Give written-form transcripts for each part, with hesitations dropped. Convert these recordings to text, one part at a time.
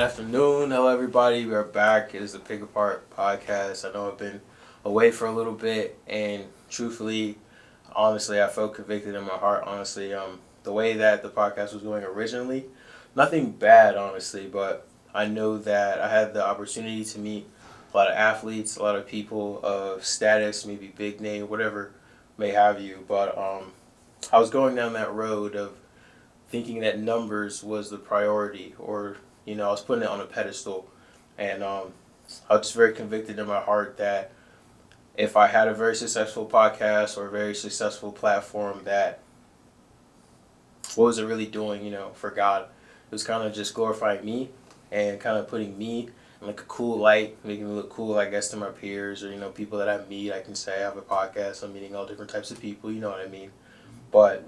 Afternoon, hello everybody. We are back. It is the Pick Apart podcast. I know I've been away for a little bit, and truthfully, honestly, I felt convicted in my heart. Honestly, the way that the podcast was going originally, nothing bad, honestly, but I know that I had the opportunity to meet a lot of athletes, a lot of people of status, maybe big name, whatever may have you. But I was going down that road of thinking that numbers was the priority, or I was putting it on a pedestal, and I was just very convicted in my heart that if I had a very successful podcast or a very successful platform, that what was it really doing, for God? It was kind of just glorifying me and kind of putting me in like a cool light, making me look cool, I guess, to my peers or people that I meet. I can say I have a podcast. I'm meeting all different types of people. You know what I mean? But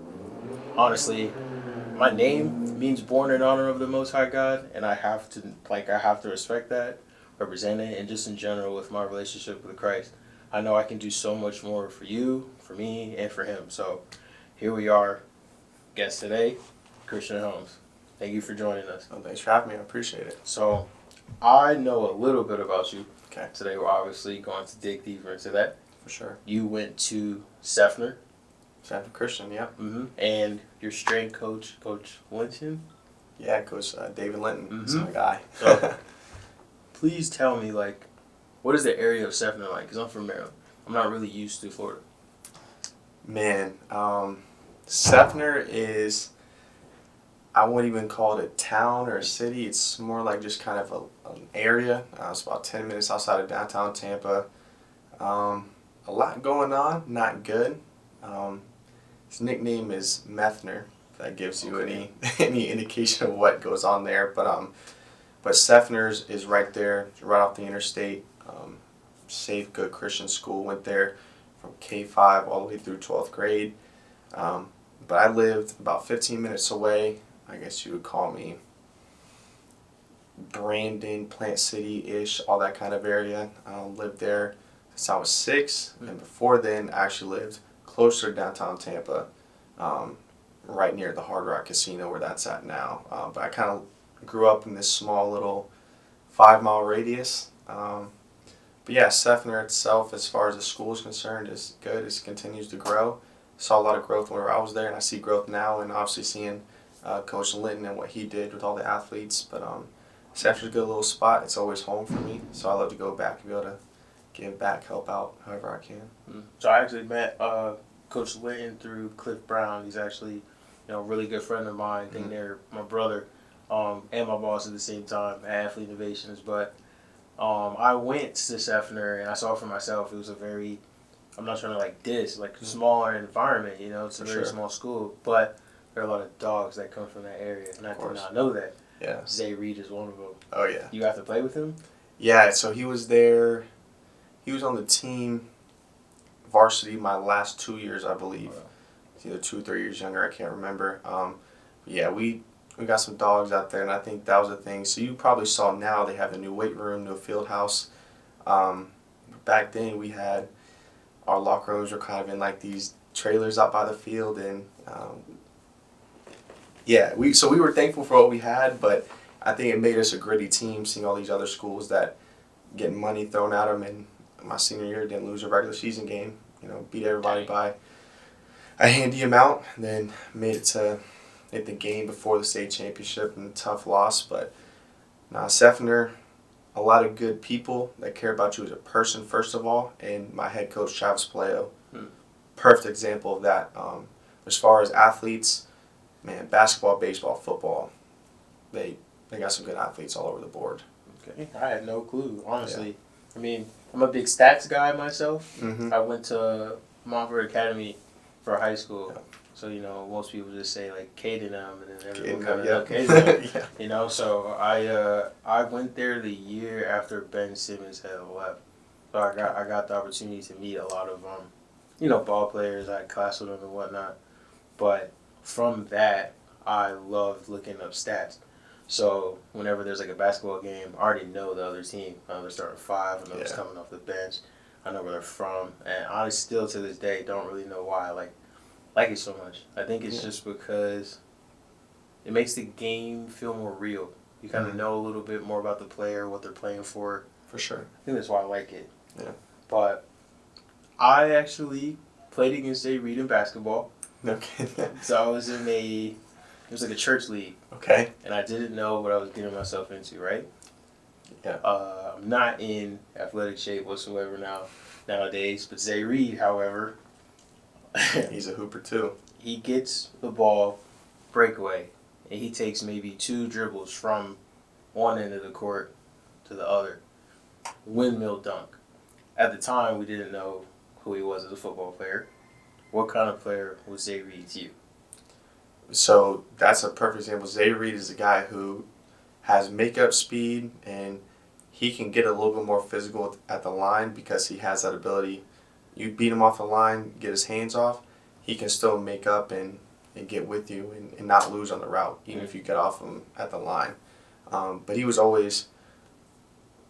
honestly, my name means born in honor of the Most High God, and I have to respect that, represent it, and just in general with my relationship with Christ, I know I can do so much more for you, for me, and for Him. So here we are, guest today, Christian Helms. Thank you for joining us. Well, thanks for having me. I appreciate it. So I know a little bit about you. Okay. Today we're obviously going to dig deeper into that. For sure. You went to Sefner. Sanford Christian, yeah. Mm-hmm. And your strength coach, Coach Linton. Yeah, Coach David Linton. Mm-hmm. He's my guy. So, please tell me, what is the area of Sefner like? Because I'm from Maryland. I'm not really used to Florida. Man, Sefner is, I wouldn't even call it a town or a city. It's more like just kind of an area. It's about 10 minutes outside of downtown Tampa. A lot going on, not good. His nickname is Methner. If that gives you any indication of what goes on there, but Sefner's is right there, right off the interstate. Safe, good Christian school. Went there from K-5 all the way through 12th grade. But I lived about 15 minutes away. I guess you would call me Brandon, Plant City-ish, all that kind of area. Lived there since I was 6, and before then, I actually lived closer to downtown Tampa, right near the Hard Rock Casino where that's at now. But I kind of grew up in this small little 5-mile radius. But yeah, Sefner itself, as far as the school is concerned, is good. It continues to grow. Saw a lot of growth whenever I was there, and I see growth now, and obviously seeing Coach Linton and what he did with all the athletes. But Sefner's a good little spot. It's always home for me, so I love to go back and be able to give back, help out however I can. So I actually met Coach Linton through Cliff Brown. He's actually, a really good friend of mine. I think they're my brother and my boss at the same time at Athlete Innovations. But I went to Sefner and I saw for myself. It was a very, I'm not trying to smaller environment. It's a very small school, but there are a lot of dogs that come from that area, and I did not know that. Yeah. Zay Reed is one of them. Oh yeah. You got to play with him? Yeah. So he was there. He was on the team varsity my last 2 years, I believe. Oh, wow. It's either 2 or 3 years younger. I can't remember. Yeah, we got some dogs out there, and I think that was the thing. So you probably saw now they have a new weight room, new field house. Back then we had our locker rooms were kind of in like these trailers out by the field, and we were thankful for what we had, but I think it made us a gritty team. Seeing all these other schools that getting money thrown at them, and my senior year didn't lose a regular season game. Beat everybody by a handy amount, and then made it to the game before the state championship and a tough loss. But Sefner, a lot of good people that care about you as a person first of all, and my head coach Travis Paleo, perfect example of that. As far as athletes, man, basketball, baseball, football, they got some good athletes all over the board. Okay, I had no clue, honestly. Yeah. I mean, I'm a big stats guy myself. Mm-hmm. I went to Montford Academy for high school. Yeah. So, most people just say, Caden and then everyone kind of know Caden. Yeah. So I went there the year after Ben Simmons had left. So I got the opportunity to meet a lot of, ball players. I had class with them and whatnot. But from that, I loved looking up stats. So whenever there's a basketball game, I already know the other team. They're starting 5. I know who's coming off the bench. I know where they're from. And I still to this day don't really know why I like it so much. I think it's just because it makes the game feel more real. You kind of know a little bit more about the player, what they're playing for. For sure. I think that's why I like it. Yeah. But I actually played against J. Reed in basketball. Okay. So I was in it was like a church league. Okay. And I didn't know what I was getting myself into, right? Yeah. I'm not in athletic shape whatsoever nowadays. But Zay Reed, however, He's a hooper too. he gets the ball, breakaway, and he takes maybe 2 dribbles from one end of the court to the other. Windmill dunk. At the time, we didn't know who he was as a football player. What kind of player was Zay Reed to you? So that's a perfect example. Zay Reed is a guy who has makeup speed, and he can get a little bit more physical at the line because he has that ability. You beat him off the line, get his hands off, he can still make up and get with you and not lose on the route, even if you get off him at the line. But he was always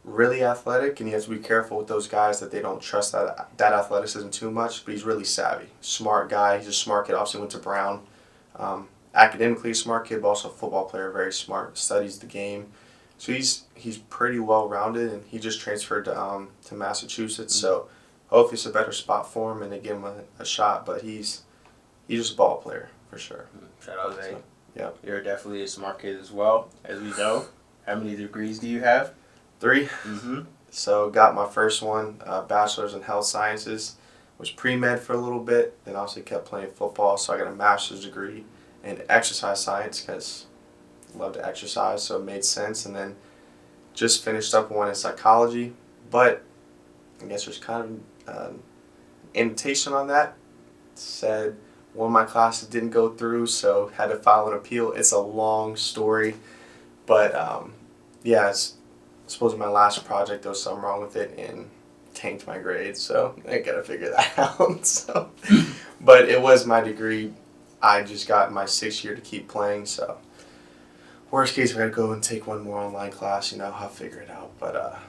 really athletic, and you have to be careful with those guys that they don't trust that athleticism too much, but he's really savvy. Smart guy. He's a smart kid. Obviously went to Brown. Academically a smart kid, but also a football player, very smart, studies the game. So he's pretty well-rounded, and he just transferred to Massachusetts, so hopefully it's a better spot for him and they give him a shot, but he's just a ball player for sure. Shout out Zay. So, yeah. You're definitely a smart kid as well, as we know. How many degrees do you have? 3. Mm-hmm. So got my first one, bachelor's in health sciences. Was pre-med for a little bit, then also kept playing football, so I got a master's degree in exercise science because I love to exercise, so it made sense. And then just finished up one in psychology, but I guess there's kind of an invitation on that. Said one of my classes didn't go through, so had to file an appeal. It's a long story, but yeah, it's supposedly my last project. There was something wrong with it and tanked my grades, so I gotta figure that out. So, but it was my degree. I just got my 6th year to keep playing, so worst case, I gotta go and take one more online class. I'll figure it out. But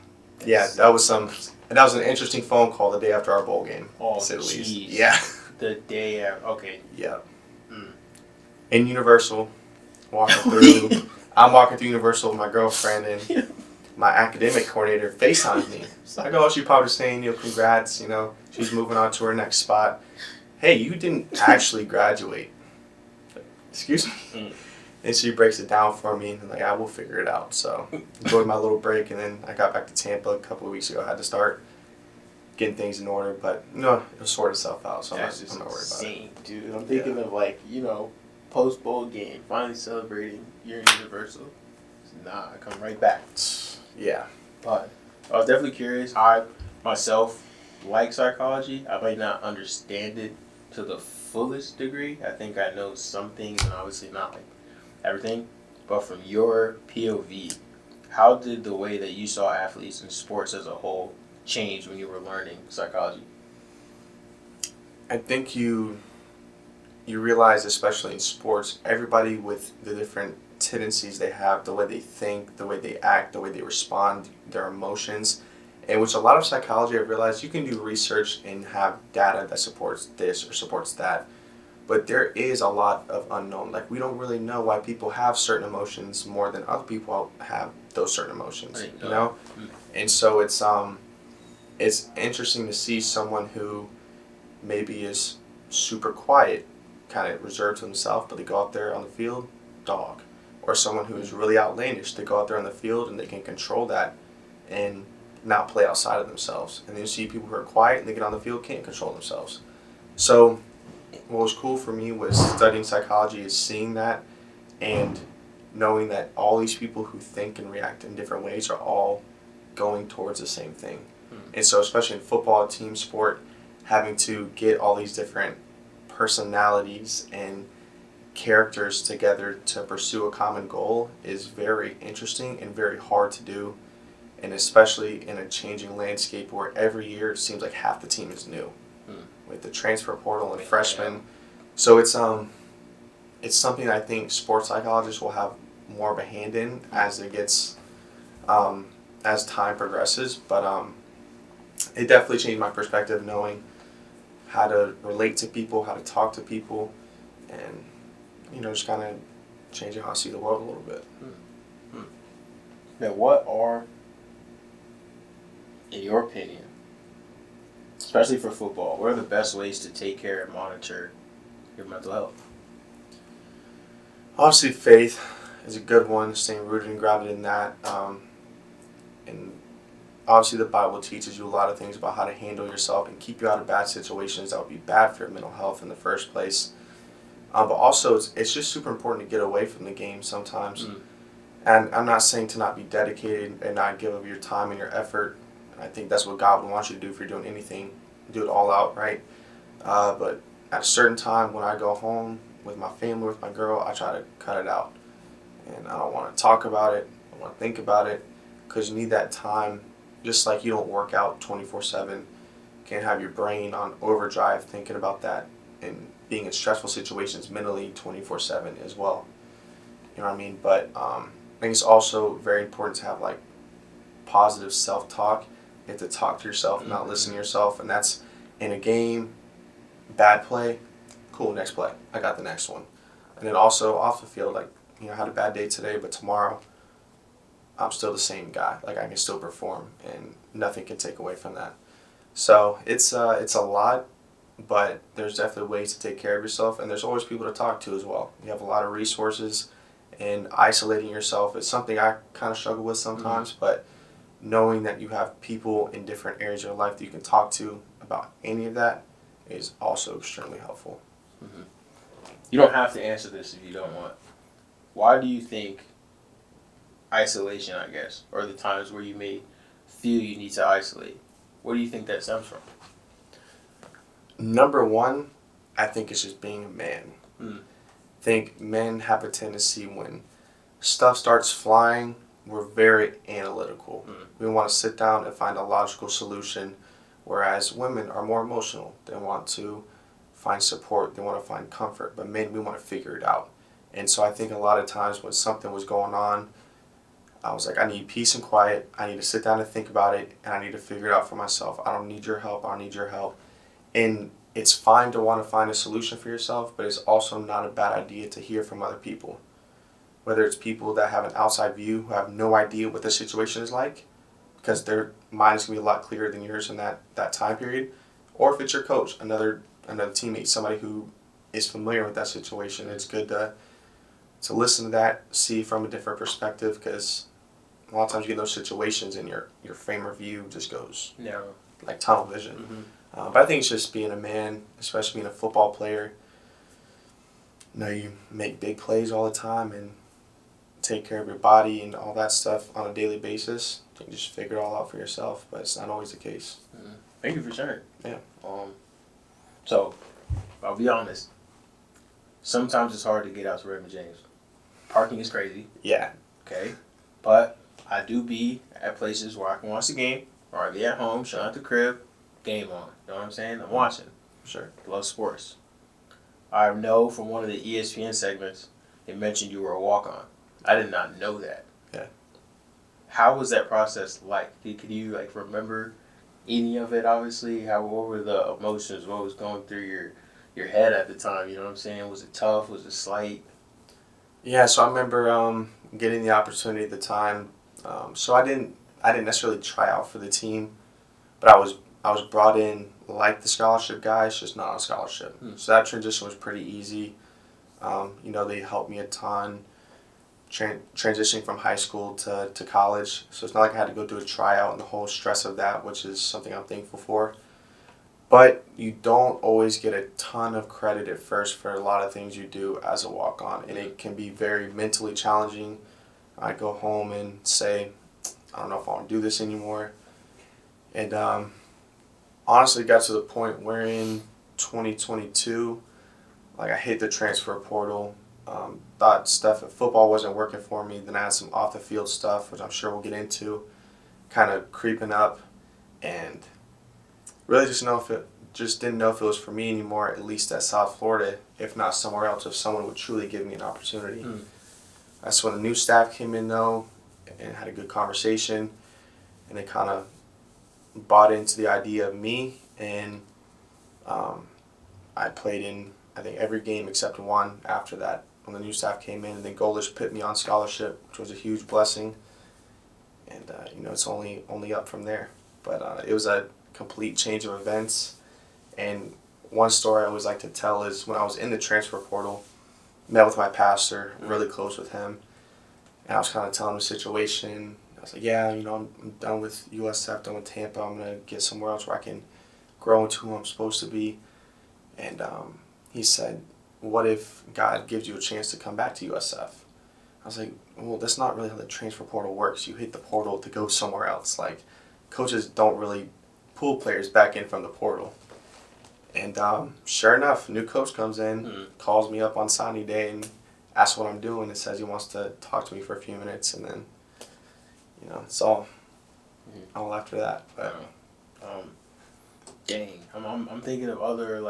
yeah, that was an interesting phone call the day after our bowl game. Oh, to say the least. jeez. Yeah. The day after. Okay. Yeah. Mm. In Universal, walking through. I'm walking through Universal with my girlfriend, and my academic coordinator FaceTimes me. It's like, oh, she's probably saying, congrats, she's moving on to her next spot. Hey, you didn't actually graduate. Excuse me? Mm. And she breaks it down for me, and I will figure it out. So enjoyed my little break, and then I got back to Tampa a couple of weeks ago. I had to start getting things in order, but it'll sort itself out, so I'm not worried about it. Insane, dude. I'm thinking of post bowl game, finally celebrating you're in Universal. Nah, I come right back. Yeah. But I was definitely curious. I myself like psychology. I might not understand it to the fullest degree. I think I know some things, and obviously not everything. But from your POV, how did the way that you saw athletes and sports as a whole change when you were learning psychology? I think you realize, especially in sports, everybody with the different tendencies they have, the way they think, the way they act, the way they respond, their emotions, and which a lot of psychology I've realized you can do research and have data that supports this or supports that, but there is a lot of unknown. We don't really know why people have certain emotions more than other people have those certain emotions, And so it's interesting to see someone who maybe is super quiet, kind of reserved to himself, but they go out there on the field, dog. Or someone who is really outlandish, they go out there on the field and they can control that and not play outside of themselves. And then you see people who are quiet and they get on the field, can't control themselves. So what was cool for me was studying psychology is seeing that and knowing that all these people who think and react in different ways are all going towards the same thing. And so especially in football, team sport, having to get all these different personalities and characters together to pursue a common goal is very interesting and very hard to do, and especially in a changing landscape where every year it seems like half the team is new with the transfer portal and freshmen. So it's something I think sports psychologists will have more of a hand in as it gets as time progresses, but it definitely changed my perspective knowing how to relate to people, how to talk to people, and just kind of changing how I see the world a little bit. Now, what are, in your opinion, especially for football, what are the best ways to take care and monitor your mental health? Obviously, faith is a good one, staying rooted and grounded in that. And obviously, the Bible teaches you a lot of things about how to handle yourself and keep you out of bad situations that would be bad for your mental health in the first place. But also, it's just super important to get away from the game sometimes. Mm. And I'm not saying to not be dedicated and not give of your time and your effort. I think that's what God would want you to do if you're doing anything. Do it all out, right? But at a certain time when I go home with my family, with my girl, I try to cut it out. And I don't want to talk about it. I don't want to think about it because you need that time. Just like you don't work out 24/7, you can't have your brain on overdrive thinking about that and being in stressful situations mentally 24/7 as well. You know what I mean? But I think it's also very important to have like positive self-talk. You have to talk to yourself, not listen to yourself, and that's in a game. Bad play, cool. Next play, I got the next one. And then also off the field, like I had a bad day today, but tomorrow I'm still the same guy. Like I can still perform, and nothing can take away from that. So it's a lot, but there's definitely ways to take care of yourself, and there's always people to talk to as well. You have a lot of resources, and isolating yourself is something I kind of struggle with sometimes. But knowing that you have people in different areas of your life that you can talk to about any of that is also extremely helpful. Mm-hmm. You don't have to answer this if you don't want. Why do you think isolation, I guess, or the times where you may feel you need to isolate, where do you think that stems from? Number one, I think it's just being a man. Mm. I think men have a tendency when stuff starts flying, we're very analytical. Mm. We want to sit down and find a logical solution, whereas women are more emotional. They want to find support, they want to find comfort, but men, we want to figure it out. And so I think a lot of times when something was going on, I was like, I need peace and quiet. I need to sit down and think about it, and I need to figure it out for myself. I don't need your help. I don't need your help. And it's fine to want to find a solution for yourself, but it's also not a bad idea to hear from other people. Whether it's people that have an outside view who have no idea what the situation is like, because their mind is going to be a lot clearer than yours in that time period, or if it's your coach, another teammate, somebody who is familiar with that situation. It's good to listen to that, see from a different perspective, because a lot of times you get in those situations and your frame of view just goes Narrow. like tunnel vision. Mm-hmm. But I think it's just being a man, especially being a football player. You make big plays all the time and take care of your body and all that stuff on a daily basis. You can just figure it all out for yourself, but it's not always the case. Mm-hmm. Thank you for sharing. Yeah. So, I'll be honest. Sometimes it's hard to get out to Raymond James. Parking is crazy. Yeah. Okay. But I do be at places where I can watch the game, or I be at home, shut out the crib, game on. You know what I'm saying? I'm watching. Sure. Love sports. I know from one of the ESPN segments, they mentioned you were a walk-on. I did not know that. Yeah. How was that process like? Could you remember any of it? Obviously, what were the emotions? What was going through your head at the time? You know what I'm saying? Was it tough? Was it slight? Yeah. So I remember getting the opportunity at the time. So I didn't necessarily try out for the team, but I was brought in like the scholarship guys, just not on scholarship. So that transition was pretty easy. They helped me a ton. Transitioning from high school to college. So it's not like I had to go do a tryout and the whole stress of that, which is something I'm thankful for. But you don't always get a ton of credit at first for a lot of things you do as a walk-on. And it can be very mentally challenging. I go home and say, I don't know if I want to do this anymore. And honestly, it got to the point where in 2022, I hit the transfer portal. Thought stuff at football wasn't working for me. Then I had some off the field stuff, which I'm sure we'll get into, kind of creeping up, and really just didn't know if it was for me anymore. At least at South Florida, if not somewhere else, if someone would truly give me an opportunity. That's when the new staff came in though, and had a good conversation, and they kind of bought into the idea of me, and I played in I think every game except one after that when the new staff came in, and then Golish put me on scholarship, which was a huge blessing. and it's only up from there. But it was a complete change of events. And one story I always like to tell is when I was in the transfer portal, met with my pastor, really close with him, and I was kind of telling him the situation. I was like, yeah, I'm done with USF, done with Tampa. I'm gonna get somewhere else where I can grow into who I'm supposed to be. And he said, what if God gives you a chance to come back to USF? I was like, well, that's not really how the transfer portal works. You hit the portal to go somewhere else. Like, coaches don't really pull players back in from the portal. And sure enough, new coach comes in, calls me up on signing day and asks what I'm doing and says he wants to talk to me for a few minutes. And then, it's all after that. But dang, I'm thinking of other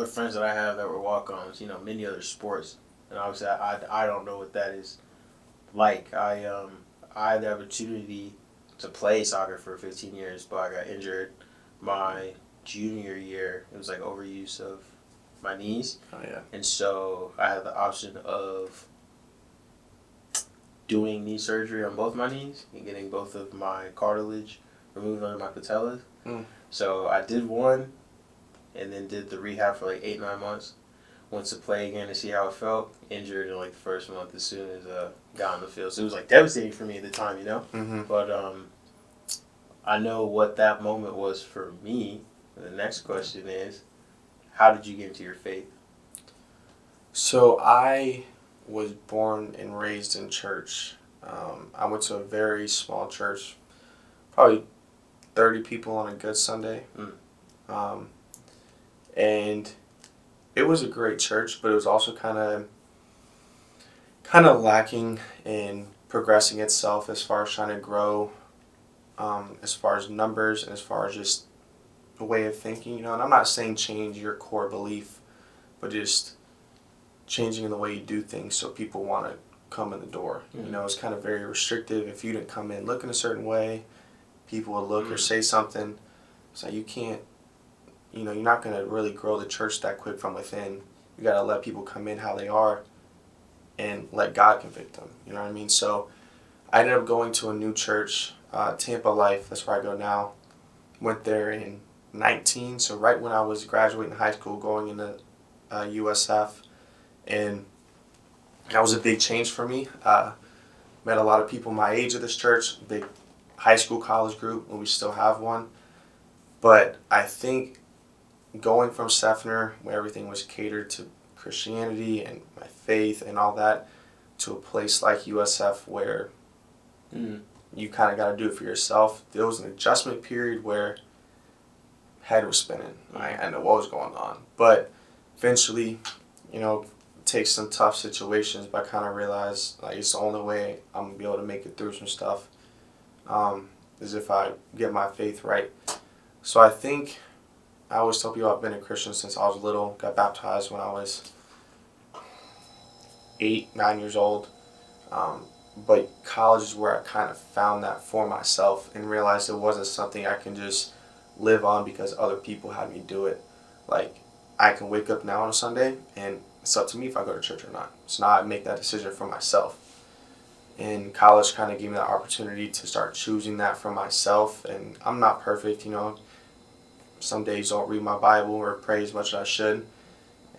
friends that I have that were walk-ons, many other sports, and obviously I don't know what that is like. I had the opportunity to play soccer for 15 years, but I got injured my junior year. It was like overuse of my knees. Oh yeah. And so I had the option of doing knee surgery on both my knees and getting both of my cartilage removed under my patellas. So I did one and then did the rehab for like 8-9 months. Went to play again to see how it felt. Injured in like the first month as soon as got on the field. So it was like devastating for me at the time, Mm-hmm. But I know what that moment was for me. And the next question is, how did you get into your faith? So I was born and raised in church. I went to a very small church, probably 30 people on a good Sunday. And it was a great church, but it was also kind of lacking in progressing itself as far as trying to grow, as far as numbers and as far as just a way of thinking, And I'm not saying change your core belief, but just changing the way you do things so people want to come in the door. It's kind of very restrictive. If you didn't come in looking a certain way, people would look or say something. So you can't, you're not going to really grow the church that quick from within. You got to let people come in how they are and let God convict them. You know what I mean? So I ended up going to a new church, Tampa Life. That's where I go now. Went there in 19, so right when I was graduating high school, going into USF. And that was a big change for me. Met a lot of people my age at this church, big high school, college group, and we still have one. But I think going from Sefner, where everything was catered to Christianity and my faith and all that, to a place like USF where you kind of got to do it for yourself, there was an adjustment period where head was spinning. I didn't know what was going on. But eventually, takes some tough situations, but I kind of realized like it's the only way I'm gonna be able to make it through some stuff is if I get my faith right. So I think I always tell people I've been a Christian since I was little. Got baptized when I was 8-9 years old, but college is where I kind of found that for myself and realized it wasn't something I can just live on because other people had me do it. Like, I can wake up now on a Sunday and it's up to me if I go to church or not. So now I make that decision for myself. And college kind of gave me that opportunity to start choosing that for myself. And I'm not perfect, Some days I don't read my Bible or pray as much as I should.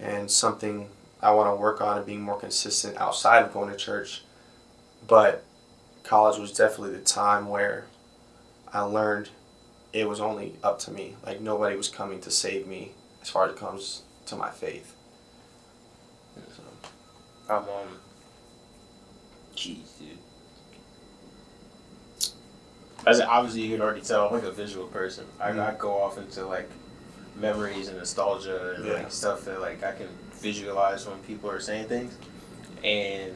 And something I want to work on and being more consistent outside of going to church. But college was definitely the time where I learned it was only up to me. Like, nobody was coming to save me as far as it comes to my faith. So, Jeez, dude. As obviously you can already tell, I'm like a visual person. I go off into like memories and nostalgia and like stuff that like I can visualize when people are saying things, and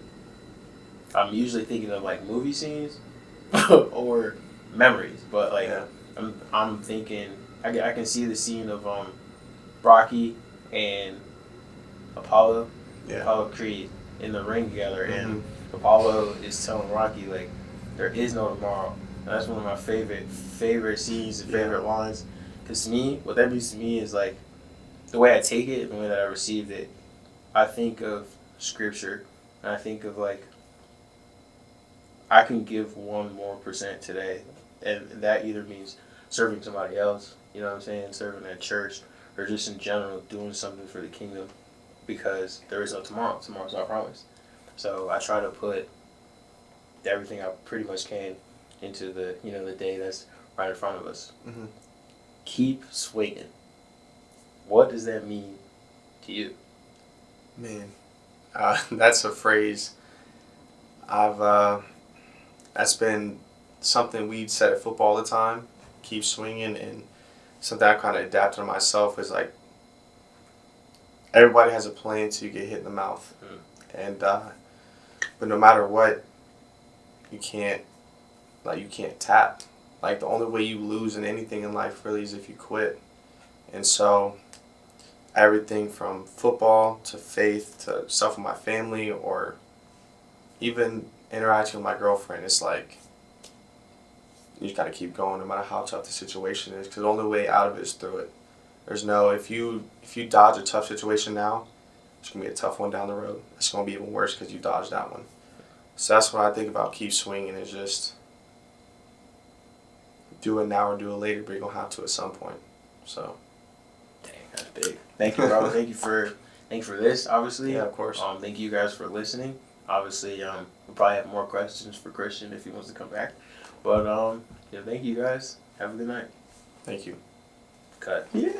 I'm usually thinking of like movie scenes or memories. But like I'm thinking I can see the scene of Rocky and Apollo Creed in the ring together, and Apollo is telling Rocky like there is no tomorrow. And that's one of my favorite scenes and favorite lines. Because to me, what that means to me is like the way I take it and the way that I received it. I think of scripture, and I think of like I can give 1% more today, and that either means serving somebody else, you know what I'm saying, serving at church, or just in general doing something for the kingdom, because there is no tomorrow. Tomorrow's not promised. So I try to put everything I pretty much can into the day that's right in front of us. Mm-hmm. Keep swinging. What does that mean to you? Man, that's a phrase that's been something we've said at football all the time. Keep swinging, and something I kind of adapted to myself is like everybody has a plan to get hit in the mouth, and but no matter what, you can't you can't tap. Like the only way you lose in anything in life really is if you quit, and so everything from football to faith to stuff with my family or even interacting with my girlfriend, it's like you just got to keep going no matter how tough the situation is, because the only way out of it is through it. There's no if you dodge a tough situation now, it's gonna be a tough one down the road. It's gonna be even worse because you dodged that one. So that's what I think about keep swinging, is just do it now or do it later, but you're gonna have to at some point. So Dang, that's big. Thank you, bro. Thank you for this. Obviously, yeah, of course. Thank you guys for listening. Obviously, we'll probably have more questions for Christian if he wants to come back. But yeah, thank you guys. Have a good night. Thank you. Cut. Yeah.